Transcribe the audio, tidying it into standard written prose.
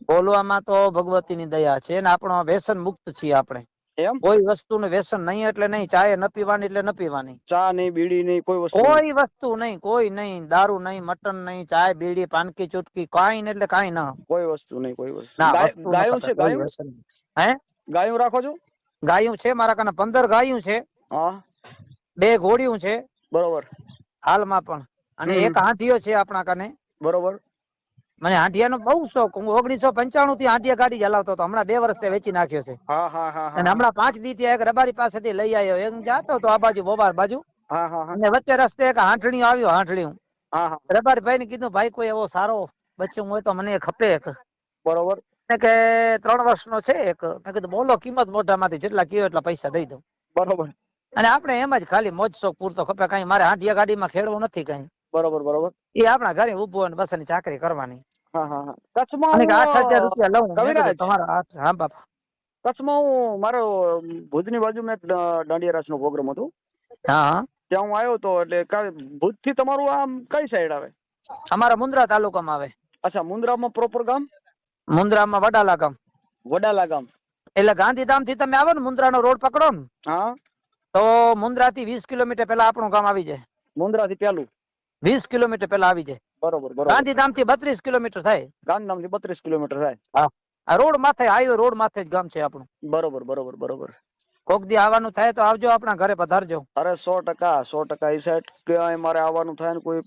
બોલવામાં તો ભગવતીની દયા છે ને આપણો વ્યસન મુક્ત છીએ આપણે. એમ કોઈ વસ્તુનું વ્યસન નહીં એટલે નહીં. ચાય ન પીવાની એટલે ન પીવાની. ચા નહીં, બીડી નહીં, કોઈ વસ્તુ નહીં. કોઈ વસ્તુ નહીં, કોઈ નહીં. દારૂ નહીં, મટન નહીં, ચાય બીડી પાનકી ચુટકી કાંઈ નહીં એટલે કાંઈ ના. કોઈ વસ્તુ નહીં, કોઈ વસ્તુ. ના વસ્તુ ગાયું છે, ગાયું હે ગાયું રાખો છો? ગાયું છે મારા કને 15 ગાયું છે. હા 2 ઘોડિયું છે બરોબર હાલમાં પણ, અને એક હાંડિયો છે આપણા કને. બરોબર. મને હાંડિયાનો બહુ શોખ. હું 1995 થી હાંડિયા ગાડી ચલાવતો હતો. હમણાં 2 વર્ષથી વેચી નાખ્યો છે. હા હા હા અને હમણાં 5 દી થી એક રબારી પાસેથી લઈ આવ્યો. એમ જાતો તો આ બાજુ બોબાર બાજુ, હા હા હા અને વચ્ચે રસ્તે એક હાંઠણી આવ્યો. હાંઠણી હા હા રબારી ભાઈ ને કીધું, ભાઈ કોઈ એવો સારો બચ્ચું હોય તો મને ખપે એક. બરોબર. કે 3 વર્ષનો છે એક. મેં કીધું બોલો કિંમત મોઢામાંથી જેટલા કયો એટલા પૈસા દઈ દઉં. બરોબર અને આપણે એમ જ ખાલી મોજ શોખ પૂરતો ખપે. કઈ મારે હાંડિયા ગાડીમાં ખેડવું નથી કઈ. બરોબર બરોબર. એ આપણા ઘરે ઉભો અને બસ એની ચાકરી કરવાની. હા હા હા. કચ્છમાં અને 8,000 રૂપિયા લઉં. કવિરાજ, તમારા હા બાપા. કચ્છમાં હું મારો ભુજની બાજુમાં એક દાંડિયા રાસ નો પ્રોગ્રામ હતો. હા ત્યાં હું આવ્યો તો. એટલે ભુજ થી તમારું આમ કઈ સાઈડ આવે? અમારા મુન્દ્રા તાલુકામાં આવે. અચ્છા, મુન્દ્રામાં પ્રોપર ગામ? મુન્દ્રામાં વડાલા ગામ. વડાલા ગામ. એટલે ગાંધીધામ થી તમે આવો ને, મુન્દ્રાનો રોડ પકડો ને, હા તો મુન્દ્રા થી 20 કિલોમીટર પેલા આપણું ગામ આવી જાય. મુન્દ્રા થી પેલું 20 કિલોમીટર પેલા આવી જાય. બરોબર બરોબર. ગાંધીધામ થી 32 કિલોમીટર થાય. ગાંધીધામ થી 32 કિલોમીટર થાય. હા, આ રોડ માથે, હાઈવે રોડ માથે જ ગામ છે આપણું. બરોબર બરોબર બરોબર. કોક દી આવવાનું થાય તો આવજો, આપણા ઘરે પધારજો. અરે 100% 100%. એ સાઈડ ક્યાંય મારે આવવાનું થાય ને કોઈ